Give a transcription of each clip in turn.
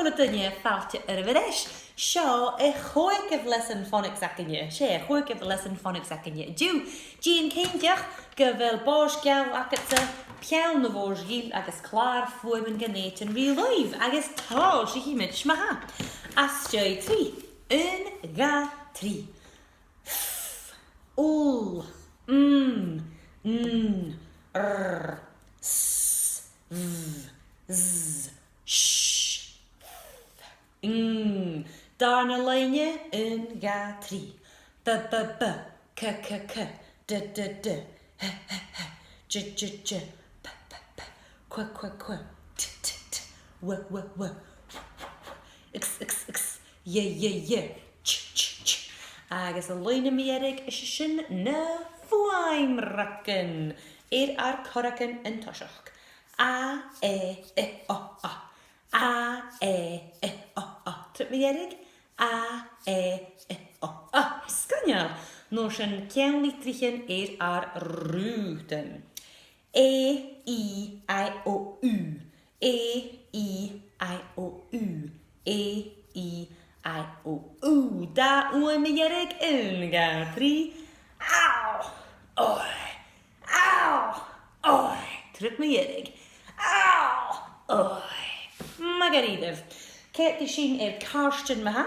Siôn y dynia falti yrfydesh. Sio e chwyg of lesson fonaigs ac yn ie. Sie, chwyg of lesson fonaigs ac yn ie. Diw, Jean Ceindiach, gyfel bos gael ac yta piawn o fos gil agos clar ffwym yn gynnet yn rhi lwyf agos tol si hi mynd shmaha. Asjoi tri. Un, ga, tri. Ul, s, v, z, sh, Darna leine un ga tri. B, k, k, d, d, h, j, j, p, p, qu, t, t, w, x, ye, ch. Agus a leine mierig is sin na fwaim rakken. Ar coraken yn tosioch. A, e, o. A, e, o. Trip mierig? A, e, o. Sganial. Nog zijn kern litrichen ar ruten. E, I, o, u. E, I, o, u. E, I, o, u. Da oe mierig yn ga tri. Au! Oi! Trip mierig. Au! Oi! Magaridef. Ket die sin karsten maha.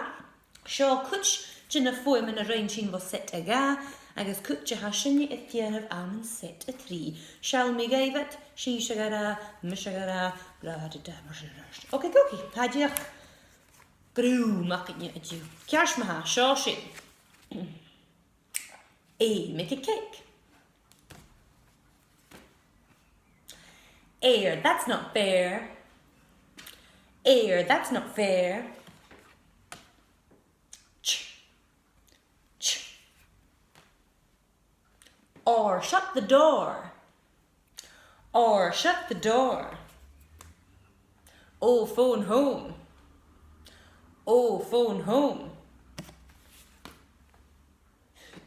Sio kutch jina foim in a rain sin was set a ga. Agus kutch ha sinje et tier of almond set a tree. Shall me gave it? She shagara, mishagara, blah da Okay, cookie. Hadjach. Brew makin je a jew. Kjash maha, sio sin. Make a cake. That's not fair. That's not fair. Ch. Or shut the door. Oh, phone home.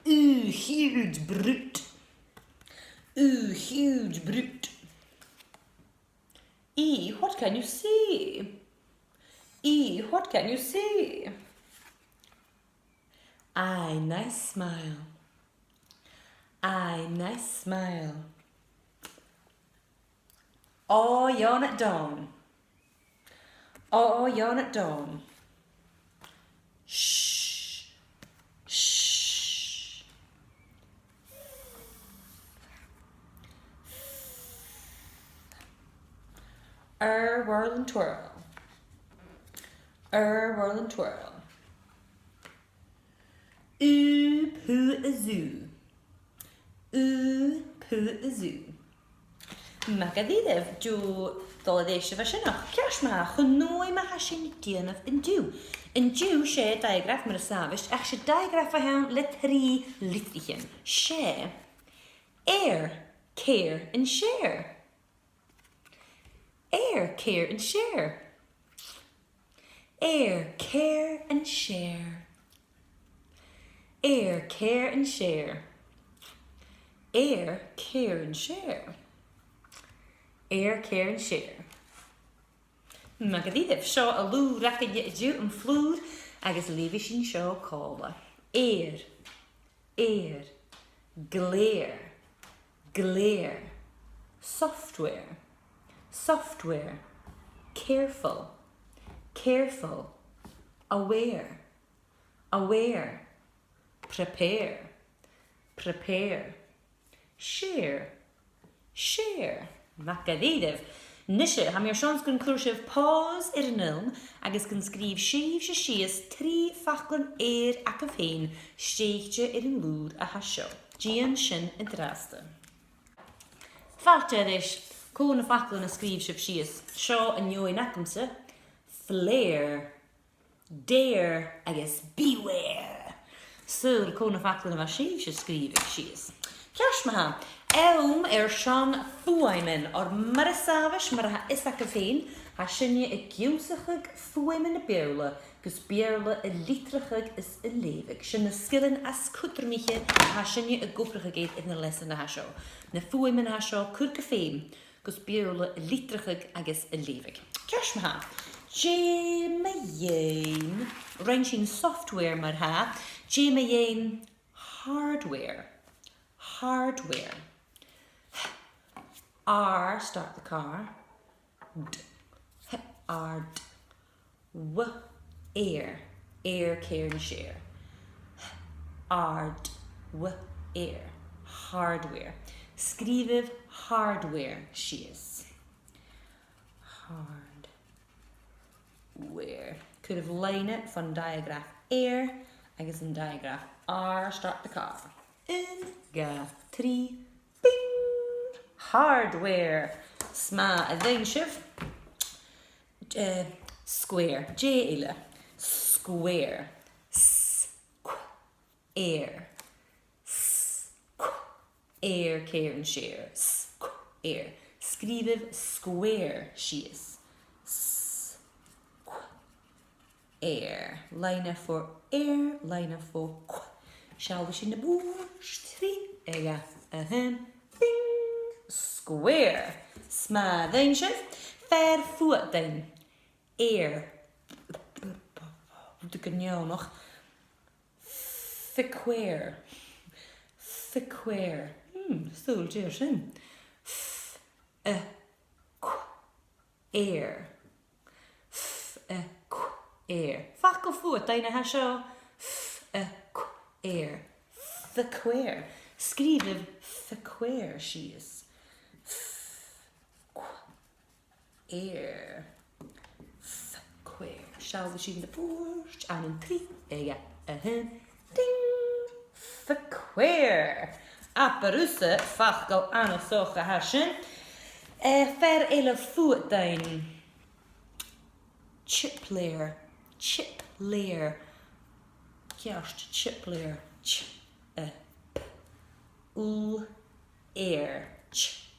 Huge brute. What can you see? What can you see? Nice smile. Oh, yawn at dawn. Shh. Whirl and twirl. Poo a zoo. Magadidev jo dolladesha vashanach. Kashma, chunoi mahashin dianov in Jew. In Jew, she diagraph met a savage, actually diagraph ahan let 3 litrichen. Share. Air, care, and share. Air, care, and share. Air, care, and share. Air, care, and share. Air, care, and share. Air, care, and share. Magadidev, seo a lú rackid je dú an flúd agus levishin seo calla. Air, glare, software, careful, aware, prepare, share. Magadidev. Nishe, ham your shons gun cursive pause nilm, agus gun skrif she is 3 faclan ac of hain, steegje lúd a hasho. Gian shin in draste. Farterish, koon faclan a skrif she is, shaw and yo in akumse, flare, dare, beware. So the koon faclan of she skrif she is. Kashmaha. Sean fwaimen or marasavish mara isak of hain, hashinje a giusachig fwaimen a Beurla, gus Beurla a litrachig is a levig. Shin a skillen as kutermiche, hashinje a gofrigig in the lesson a hasho. Na fwaimen hasho kurke fame, gus Beurla a litrachig agis a levig. Kashmaha. Jémayin, wrenching software mheadhan. Jémayin, hardware. Hardware. R, start the car. D, R, d. W, air. Air, care and share. R, d, w, air. Hardware. Skriviv hardware shees. Hardware. Could have line it from diagraph air. I guess in diagraph R, start the car. In, ga, 3, bing. Hardware. Sma, a shiv. Square. J, square. Air. Air, care and share. Air. Skriviv square shees. Air. Line for air, line for shall we in the board? 3. Ega. Bing. Square. Sma, then shift. Fair foot then. Air. Ik kan jou nog. Thickwear. Thickwear. Stoel, cheers in. Air. Air. Fakkel voet, deine hasho. Air. Thickwear. Skriven thickwear she is. Air. Thickwear. Shall we see in the porch? And in 3. Ja. Ding. Thickwear. Apparusse, fakkel aan het zoge hashen. Ver ele voet dein. Chipleer. Chipleer. Juist, chipleer. Ch. Ul. Air. Ch.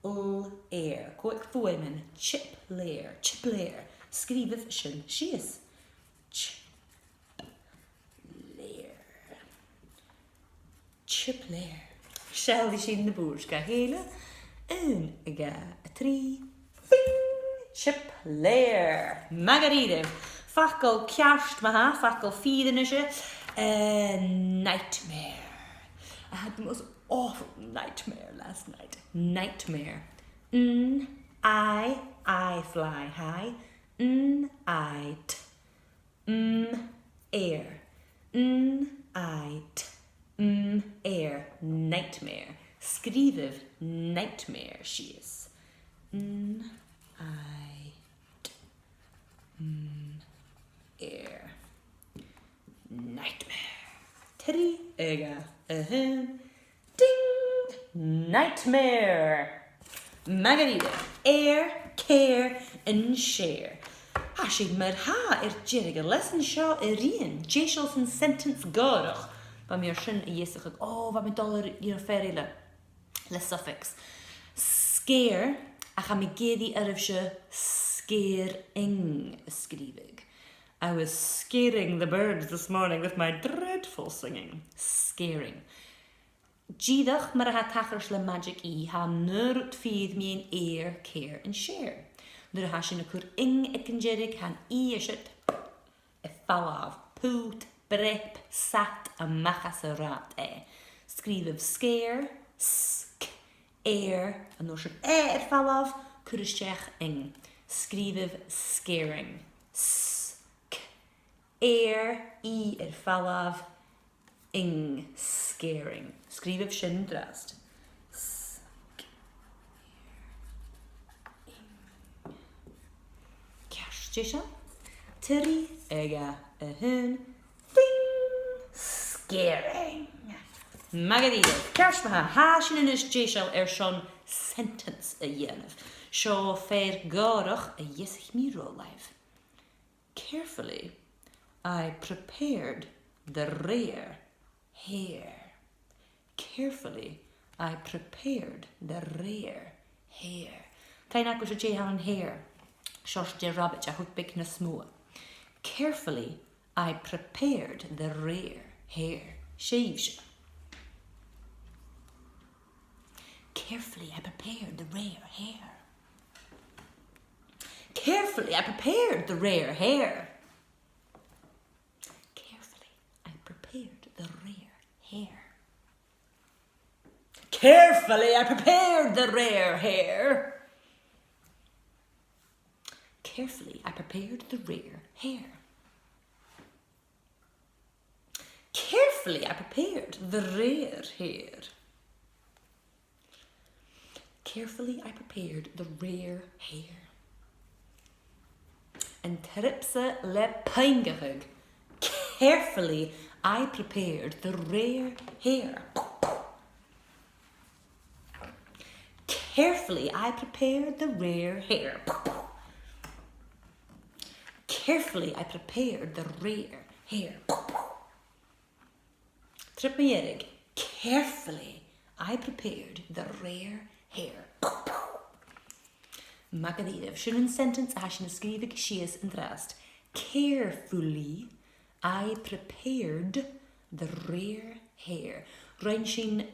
Ul. Air. Quick women. Chipleer. Chipleer. Skriven shin. She is. Chipleer. Shall we see in the boers ga hele? En ga 3. Bing. Chipleer. Margaride. Fakkel kjarst maha. Fakkel fiedernisje. Nightmare. I had the most awful nightmare last night. Nightmare. I fly high. I t. Air. I t. Air. Nightmare. Skriviv nightmare she is. I t. Air. Nightmare. 3. Ega. Ding. Nightmare. Margarida. Air, care and share. Hashig mheadhan jirige lesson show rien. Jeshels and sentence gorach. Van meer shin yesig. Oh, wat met dollar ferile. Le suffix. Scare. I ga me gedi erfshe scaring skrivig. I was scaring the birds this morning with my dreadful singing. Scaring. Gàidhlig mar ha tachers le magic ha nerd feed me in air, care and share. Nur ha sin akur ekin jerig han ishit e falav, poot, brep, sat a machasarat Skriviv scare, sk, air, and nur falav, kurishech ing. Skriviv scaring. Sk, air, falav, ing, scaring. Skriviv shin drast. Jisha, Tiri, Ega, Ding, scaring. Margarida, Kershmaha, Hashin in his Jishal Shon sentence a yenov. Shaw fair gorach a yesich miro life. Carefully, I prepared the rear hair. Carefully, I prepared the rear hair. Kainaku Jehan hair. Shosh de rabbit a hook na smooth. Carefully, I prepared the rear hair. Sheesh. Carefully, I prepared the rear hair. Carefully, I prepared the rare hair. Carefully, I prepared the rare hair. Carefully, I prepared the rare hair. Carefully, I prepared the rare hair. Carefully, I prepared the rare hair. Carefully, I prepared the rare hair. And tripsa le paingahug. Carefully, I prepared the rare hair. Carefully, I prepared the rare hair. Carefully, I prepared the rare hair. Trip me erig. Carefully, I prepared the rare hair. Magadíh sin sentence a sin skrifig sias in drast. Carefully, I prepared the rare hair. Rein sin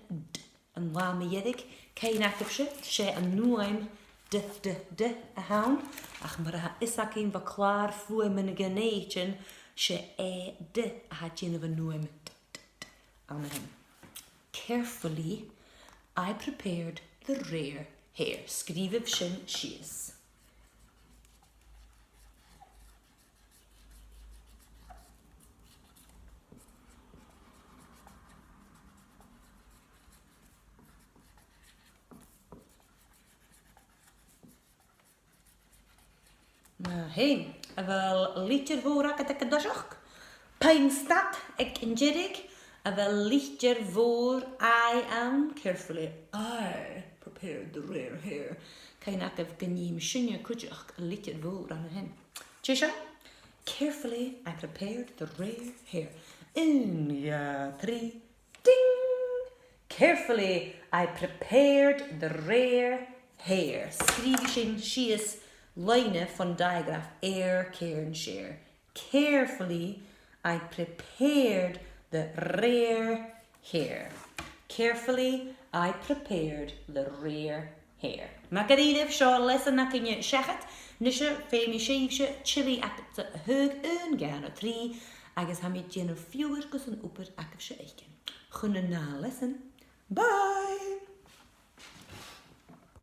an wami yedig. Kein active sé an nuaim de a haun. Ach mar ha isakin va klaar fue min genechen sé de a hatjin of a nuaim an him. Carefully, I prepared the rare hair. Skriviv sin sias. Hey, wel liedje voor ik het dashok. Pijnstad ik in jirig. Wel liedje voor I am. Carefully, I prepared the rare hair. Kein active genie machine kujach a liedje voor aan hen. Chisha? Carefully, I prepared the rare hair. In ja 3, ding. Carefully, I prepared the rare hair. Skrif in shias. Line van diagraph cairn share. Carefully, I prepared the rare hair. Carefully, I prepared the rare hair. Magadíh shaw lesson nakinje shachat. Nisha femi sheivshe chili at the hug gana 3. Agus hamid jenna fewer gus an upper akif she eiken. Gunna na lesson. Bye.